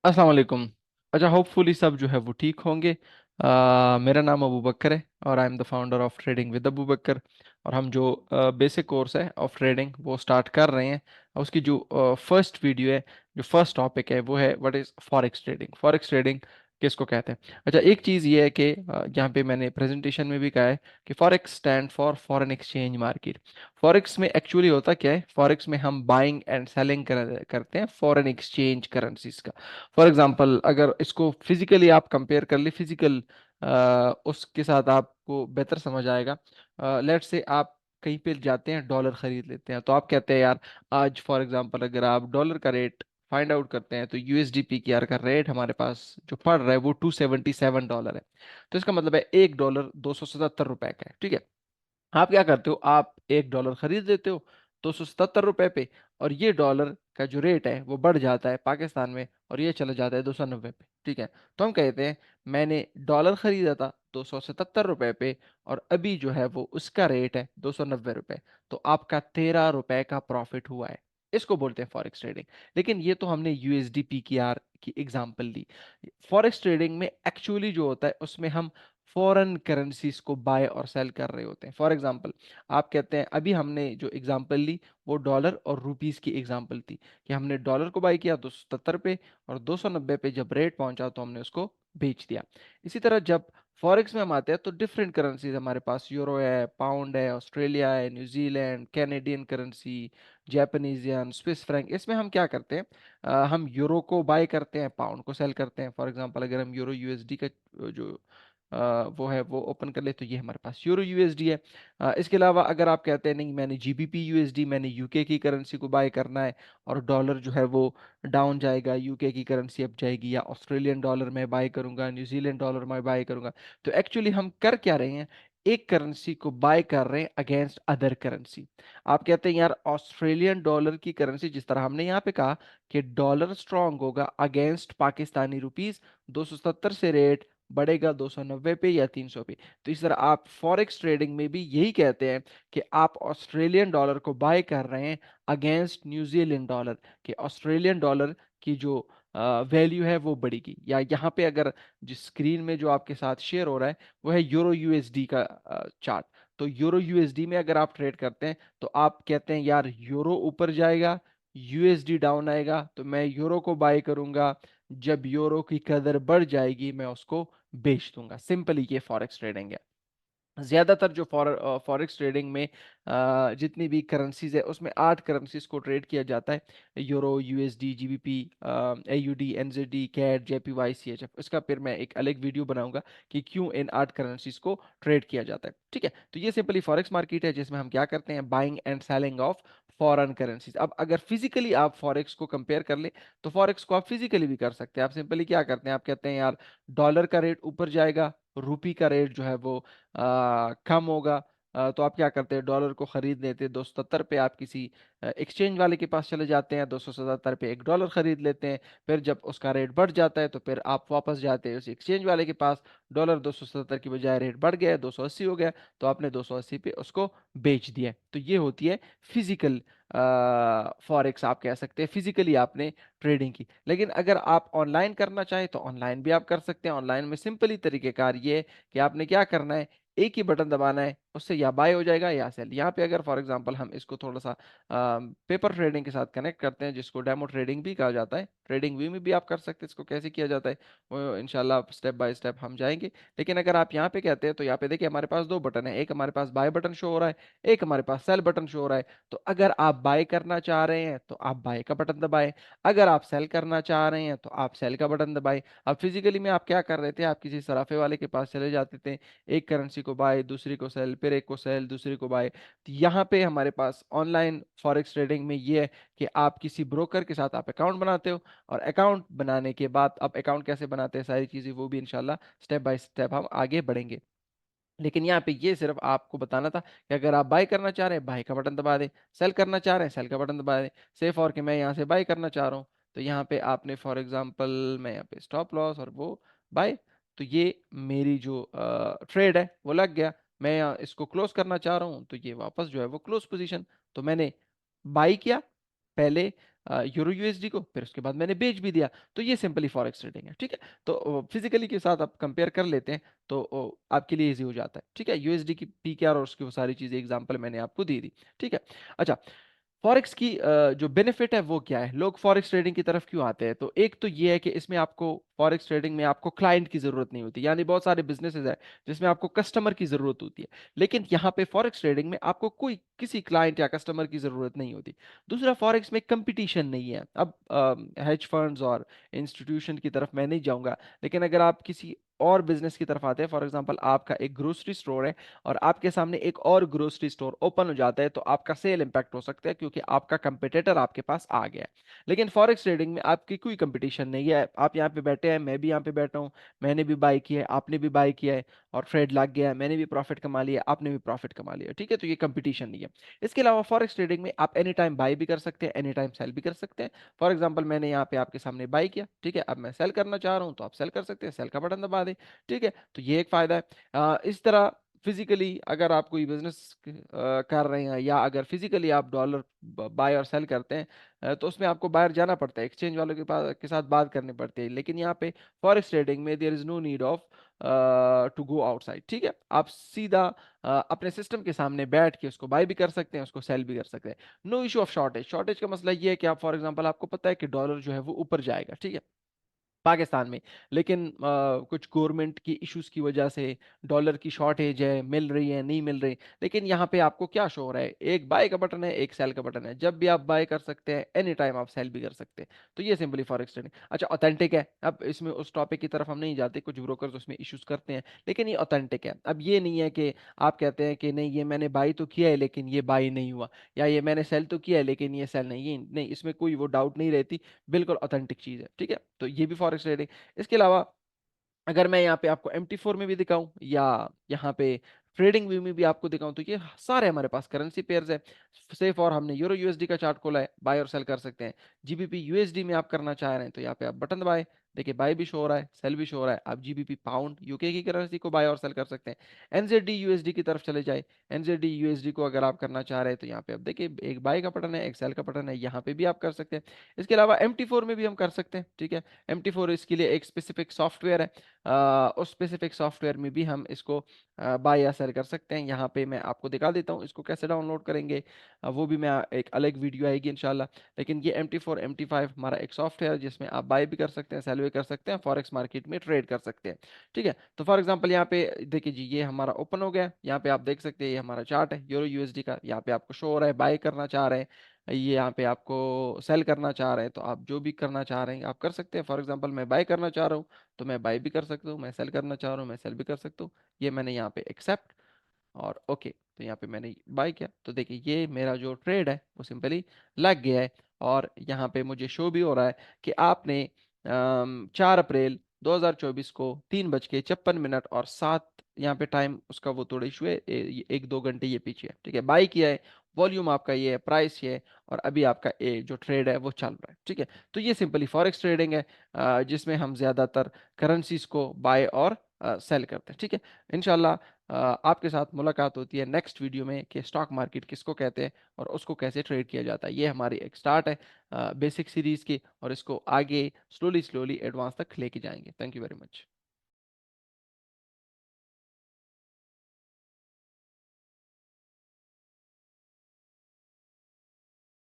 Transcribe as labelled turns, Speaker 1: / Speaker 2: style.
Speaker 1: अस्सलाम वालेकुम। अच्छा, होपफुली सब जो है वो ठीक होंगे। मेरा नाम अबू बकर है और I am the founder of trading with Abu Bakar. और हम जो बेसिक कोर्स है ऑफ ट्रेडिंग वो स्टार्ट कर रहे हैं। और उसकी जो फर्स्ट वीडियो है, जो फर्स्ट टॉपिक है वो है what is forex trading. Forex trading किसको कहते हैं? अच्छा, एक चीज़ ये है कि यहाँ पे मैंने प्रेजेंटेशन में भी कहा है कि forex stand for foreign exchange market. Forex में एक्चुअली होता क्या है? फॉरेक्स में हम बाइंग एंड सेलिंग करते हैं फॉरेन एक्सचेंज करेंसीज का। फॉर एग्जांपल, अगर इसको फिजिकली आप कंपेयर कर ले, फिजिकल उसके साथ आपको बेहतर समझ आएगा। लेट्स से आप कहीं पे जाते हैं, डॉलर खरीद लेते हैं, तो आप कहते हैं यार, आज फॉर एग्जांपल अगर आप डॉलर का रेट फाइंड आउट करते हैं तो यूएसडी पीकेआर का रेट हमारे पास जो पड़ रहा है वो $277 है। तो इसका मतलब है $1 $277 का है। ठीक है। आप क्या करते हो? आप $1 खरीद लेते हो $277 पे, और ये डॉलर का जो रेट है वो बढ़ जाता है पाकिस्तान में और ये चला जाता है 290 पे। ठीक है। तो हम कहते हैं मैंने डॉलर खरीदा था $277 पे, और अभी जो है वो उसका रेट है $290। तो आपका $13 का प्रॉफिट हुआ है। इसको बोलते हैं फॉरेक्स ट्रेडिंग। लेकिन ये तो हमने यूएसडी पीकेआर की एग्जांपल ली। फॉरेक्स ट्रेडिंग में एक्चुअली जो होता है उसमें हम फॉरेन करेंसीज को बाय और सेल कर रहे होते हैं। फॉर एग्जांपल, आप कहते हैं, अभी हमने जो एग्जांपल ली वो डॉलर और रुपीस की एग्जांपल थी कि हमने डॉलर को बाय किया 277 पे, और 290 पे जब रेट पहुंचा तो हमने उसको बेच दिया। इसी तरह जब फॉरेक्स में हम आते हैं तो डिफरेंट करेंसीज हमारे पास, यूरो है, पाउंड है, ऑस्ट्रेलिया है, New Zealand, Canadian currency, Japanese yen, Swiss franc. इसमें हम क्या करते हैं? हम यूरो को बाय करते हैं, पाउंड को सेल करते हैं। फॉर एग्जांपल, अगर हम यूरो यूएसडी का जो वो है वो ओपन कर ले तो ये हमारे पास यूरो यूएसडी है। इसके अलावा अगर आप कहते हैं नहीं, मैंने जीबीपी यूएसडी, मैंने यूके की करेंसी को बाय करना है, और डॉलर जो है वो डाउन जाएगा, यूके की करेंसी अप जाएगी, या ऑस्ट्रेलियन डॉलर में बाय करूंगा, न्यूजीलैंड डॉलर में बाय करूंगा, तो एक्चुअली हम कर क्या रहे हैं? एक करेंसी को बाय कर रहे हैं अगेंस्ट अदर करेंसी। आप कहते हैं यार, ऑस्ट्रेलियन डॉलर की करेंसी, जिस तरह हमने यहाँ पे कहा कि डॉलर स्ट्रांग होगा अगेंस्ट पाकिस्तानी रुपीस, 270 से रेट बढ़ेगा 290 पे या 300 पे। तो इस तरह आप फॉरेक्स ट्रेडिंग में भी यही कहते हैं कि आप ऑस्ट्रेलियन डॉलर को बाय कर रहे हैं अगेंस्ट न्यूजीलैंड डॉलर, कि ऑस्ट्रेलियन डॉलर की जो वैल्यू है वो बढ़ेगी। या यहाँ पे अगर जिस स्क्रीन में जो आपके साथ शेयर हो रहा है वो है यूरो यूएसडी का चार्ट। तो यूरो यूएसडी में अगर आप ट्रेड करते हैं तो आप कहते हैं यार, यूरो ऊपर जाएगा, यूएसडी डाउन आएगा, तो मैं यूरो को बाय करूंगा, जब यूरो की कदर बढ़ जाएगी मैं उसको बेच दूंगा। सिंपली ये फॉरेक्स ट्रेडिंग है। ज्यादातर जो फॉरेक्स ट्रेडिंग में जितनी भी करेंसीज है उसमें 8 करेंसीज को ट्रेड किया जाता है: euro, USD, GBP, AUD, NZD, CAD, JPY, CHF. इसका फिर मैं एक अलग वीडियो बनाऊंगा कि क्यों इन 8 करेंसीज को ट्रेड किया जाता है। ठीक है। तो ये सिंपली फॉरेक्स मार्केट है जिसमें हम क्या करते हैं? Buying and selling of foreign currencies. अब अगर फिजिकली आप फॉरेक्स को कंपेयर कर ले तो फॉरेक्स को आप फिजिकली भी कर सकते हैं। आप सिंपली क्या करते हैं? आप कहते हैं यार, डॉलर का रेट ऊपर जाएगा, रुपी का रेट जो है वो कम होगा। तो आप क्या करते हैं? डॉलर को खरीद लेते हैं 277 पे, आप किसी एक्सचेंज वाले के पास चले जाते हैं, 277 पे एक डॉलर खरीद लेते हैं। फिर जब उसका रेट बढ़ जाता है तो फिर आप वापस जाते हैं उस एक्सचेंज वाले के पास, डॉलर 277 की बजाय रेट बढ़ गया है, 280 हो गया, तो आपने 280 पे उसको बेच दिया। तो ये होती है फिजिकल फॉरेक्स, आप कह सकते हैं फिजिकली आपने ट्रेडिंग की। लेकिन अगर आप ऑनलाइन करना चाहें तो ऑनलाइन भी आप कर सकते हैं। ऑनलाइन में सिंपली तरीकेकार ये है कि आपने क्या करना है, एक ही बटन दबाना है, उससे या बाय हो जाएगा या सेल। यहाँ पे अगर फॉर एग्जांपल हम इसको थोड़ा सा पेपर ट्रेडिंग के साथ कनेक्ट करते हैं, जिसको डेमो ट्रेडिंग भी कहा जाता है, ट्रेडिंग व्यू में भी आप कर सकते हैं। इसको कैसे किया जाता है वो इंशाल्लाह स्टेप बाय स्टेप हम जाएंगे। लेकिन अगर आप यहाँ पे कहते हैं तो यहाँ पे देखिए हमारे पास दो बटन है, एक हमारे पास बाय बटन शो हो रहा है, एक हमारे पास सेल बटन शो हो रहा है। तो अगर आप बाय करना चाह रहे हैं तो आप बाय का बटन दबाएं, अगर आप सेल करना चाह रहे हैं तो आप सेल का बटन दबाएं। अब फिजिकली में आप क्या कर रहे थे? आप किसी सराफे वाले के पास चले जाते थे, एक करेंसी को बाय, दूसरी को सेल, फिर एक को सेल, दूसरी को बाय। तो यहाँ पे हमारे पास ऑनलाइन फॉरेक्स ट्रेडिंग में ये है कि आप किसी ब्रोकर के साथ आप अकाउंट बनाते हो, और अकाउंट बनाने के बाद आप अकाउंट कैसे बनाते हैं सारी चीजें वो भी इंशाल्लाह स्टेप बाय स्टेप हम आगे बढ़ेंगे। लेकिन यहाँ पे ये सिर्फ आपको बताना था कि अगर आप बाय करना चाह रहे हैं, बाय का बटन दबा दें, सेल करना चाह रहे हैं, सेल का बटन दबा दें। से फॉर कि मैं यहाँ से बाय करना चाह रहा हूँ, तो यहाँ पे आपने फॉर एग्जांपल, मैं यहाँ पे स्टॉप लॉस और वो बाय, तो ये मेरी जो ट्रेड है वो लग गया। मैं यहाँ इसको क्लोज करना चाह रहा हूँ तो ये वापस जो है वो क्लोज पोजीशन। तो मैंने बाई किया पहले, यूरो यूएसडी को, फिर उसके बाद मैंने बेच भी दिया। तो ये सिंपली फॉरेक्स ट्रेडिंग है, ठीक है। तो फिजिकली के साथ आप कंपेयर कर लेते हैं तो आपके लिए इजी हो जाता है, ठीक है। यूएसडी की पीकेआर और उसकी वो सारी चीजें एग्जांपल मैंने आपको दी दी, ठीक है। अच्छा, फॉरेक्स की जो बेनिफिट है वो क्या है, लोग फॉरेक्स ट्रेडिंग की तरफ क्यों आते हैं? तो एक तो ये है कि इसमें आपको फॉरेक्स ट्रेडिंग में आपको क्लाइंट की जरूरत नहीं होती, यानी बहुत सारे बिजनेसेस है जिसमें आपको कस्टमर की जरूरत होती है, लेकिन यहाँ पे फॉरेक्स ट्रेडिंग में आपको कोई किसी क्लाइंट या कस्टमर की जरूरत नहीं होती। दूसरा, फॉरेक्स में कंपटीशन नहीं है। अब हेज फंड्स और इंस्टीट्यूशन की तरफ मैं नहीं जाऊंगा, लेकिन अगर आप किसी और बिजनेस की तरफ आते हैं, फॉर एग्जांपल आपका एक ग्रोसरी स्टोर है और आपके सामने एक और ग्रोसरी स्टोर ओपन हो जाता है, तो आपका सेल इंपैक्ट हो सकता है क्योंकि आपका कंपटीटर आपके पास आ गया है। लेकिन फॉरेक्स ट्रेडिंग में आपकी कोई कंपटीशन नहीं है, आप यहाँ पे बैठे हैं, मैं भी यहाँ पे बैठा हूँ, मैंने भी बाय किया है, आपने भी बाय किया है और ट्रेड लग गया है, मैंने भी प्रॉफिट कमा लिया, आपने भी प्रॉफिट कमा लिया, ठीक है। तो ये कंपटीशन नहीं है। इसके अलावा फॉरेक्स ट्रेडिंग में आप एनी टाइम बाय भी कर सकते हैं, एनी टाइम सेल भी कर सकते हैं। फॉर एग्जाम्पल मैंने यहाँ पे आपके सामने बाय किया, ठीक है, अब मैं सेल करना चाह रहा हूँ तो आप सेल कर सकते हैं, सेल का बटन दबा दें, ठीक है। तो ये एक फायदा है। इस तरह फिजिकली अगर आप कोई बिजनेस कर रहे हैं या अगर फिजिकली आप डॉलर बाय और सेल करते हैं, तो उसमें आपको बाहर जाना पड़ता है, एक्सचेंज वालों के पास के साथ बात करनी पड़ती है। लेकिन यहाँ पे फॉरेक्स ट्रेडिंग में there is no need of to go outside, ठीक है। आप सीधा अपने सिस्टम के सामने बैठ के उसको बाय भी कर सकते हैं, उसको सेल भी कर सकते हैं। No issue of shortage. Shortage का मसला ये है कि आप फॉर एग्जांपल आपको पता है कि डॉलर जो है वो ऊपर जाएगा, ठीक है, पाकिस्तान में, लेकिन कुछ गवर्नमेंट की इश्यूज की वजह से डॉलर की शॉर्टेज है, मिल रही है नहीं मिल रही, लेकिन यहाँ पे आपको क्या शो हो रहा है, एक बाय का बटन है, एक सेल का बटन है, जब भी आप बाय कर सकते हैं, एनी टाइम आप सेल भी कर सकते हैं। तो ये सिंपली फॉरेक्स ट्रेडिंग। अच्छा, ऑथेंटिक है, अब इसमें उस टॉपिक की तरफ हम नहीं जाते, कुछ ब्रोकर्स उसमें इश्यूज करते हैं, लेकिन ये ऑथेंटिक है। अब ये नहीं है कि आप कहते हैं कि नहीं ये मैंने बाय तो किया है लेकिन ये बाय नहीं हुआ, या ये मैंने सेल तो किया है लेकिन ये सेल नहीं, ये नहीं, इसमें कोई वो डाउट नहीं रहती, बिल्कुल ऑथेंटिक चीज है, ठीक है। तो ये भी फॉरेक्स ट्रेडिंग। इसके अलावा अगर मैं यहाँ पे आपको MT4 में भी दिखाऊं या यहाँ पे ट्रेडिंग व्यू में भी आपको दिखाऊं, तो ये सारे हमारे पास करेंसी पेयर्स है। से फॉर हमने यूरो यूएसडी का चार्ट खोला है, बाय और सेल कर सकते हैं। जीबीपी यूएसडी में आप करना चाह रहे हैं तो यहाँ पे आप बटन दबाए, देखिए बाय भी शो हो रहा है, सेल भी शो हो रहा है। आप जीबीपी पाउंड यूके की करेंसी को बाय और सेल कर सकते हैं। एनजेडी यूएसडी की तरफ चले जाए, एनजेडी यूएसडी को अगर आप करना चाह रहे हैं तो यहाँ पे आप देखिए एक बाय का बटन है, एक सेल का बटन है, यहाँ पे भी आप कर सकते हैं। इसके अलावा MT4 में भी हम कर सकते हैं, ठीक है। MT4 इसके लिए एक स्पेसिफिक सॉफ्टवेयर है, उस स्पेसिफिक सॉफ्टवेयर में भी हम इसको बाय या सेल कर सकते हैं। यहाँ पे मैं आपको दिखा देता हूँ इसको कैसे डाउनलोड करेंगे, वो भी मैं एक अलग वीडियो आएगी इंशाल्लाह। लेकिन ये MT4 MT5 हमारा एक सॉफ्टवेयर है जिसमें आप बाय भी कर सकते हैं, सेल भी कर सकते हैं, फॉरेक्स मार्केट में ट्रेड कर सकते हैं, ठीक है। तो फॉर एग्जांपल यहाँ पे देखिए जी, ये हमारा ओपन हो गया, यहाँ पे आप देख सकते हैं ये हमारा चार्ट है यूरो यूएसडी का, यहाँ पे आपको शो हो रहा है बाय करना चाह रहे हैं, ये यहाँ पे आपको सेल करना चाह रहे हैं, तो आप जो भी करना चाह रहे हैं आप कर सकते हैं। फॉर एग्जांपल मैं बाय करना चाह रहा हूँ तो मैं बाय भी कर सकता हूँ, मैं सेल करना चाह रहा हूँ मैं सेल भी कर सकता हूँ। ये मैंने यहाँ पे एक्सेप्ट और ओके, तो यहाँ पे मैंने बाय किया, तो देखिए ये मेरा जो ट्रेड है वो सिंपली लग गया है। और यहाँ पे मुझे शो भी हो रहा है कि आपने 4 अप्रैल 2024 को 3:56 और 7 यहाँ पे टाइम उसका वो थोड़ा इशू है, 1-2 घंटे ये पीछे है, ठीक है, बाय किया है, वॉल्यूम आपका ये है, प्राइस ये है, और अभी आपका जो ट्रेड है वो चल रहा है, ठीक है। तो ये सिंपली फॉरेक्स ट्रेडिंग है, जिसमें हम ज्यादातर करेंसीज को बाय और सेल करते हैं, ठीक है। इंशाल्लाह आपके साथ मुलाकात होती है नेक्स्ट वीडियो में कि स्टॉक मार्केट किसको कहते हैं और उसको कैसे ट्रेड किया जाता है। ये हमारी एक स्टार्ट है बेसिक सीरीज की, और इसको आगे स्लोली स्लोली एडवांस तक लेके जाएंगे। Thank you very much.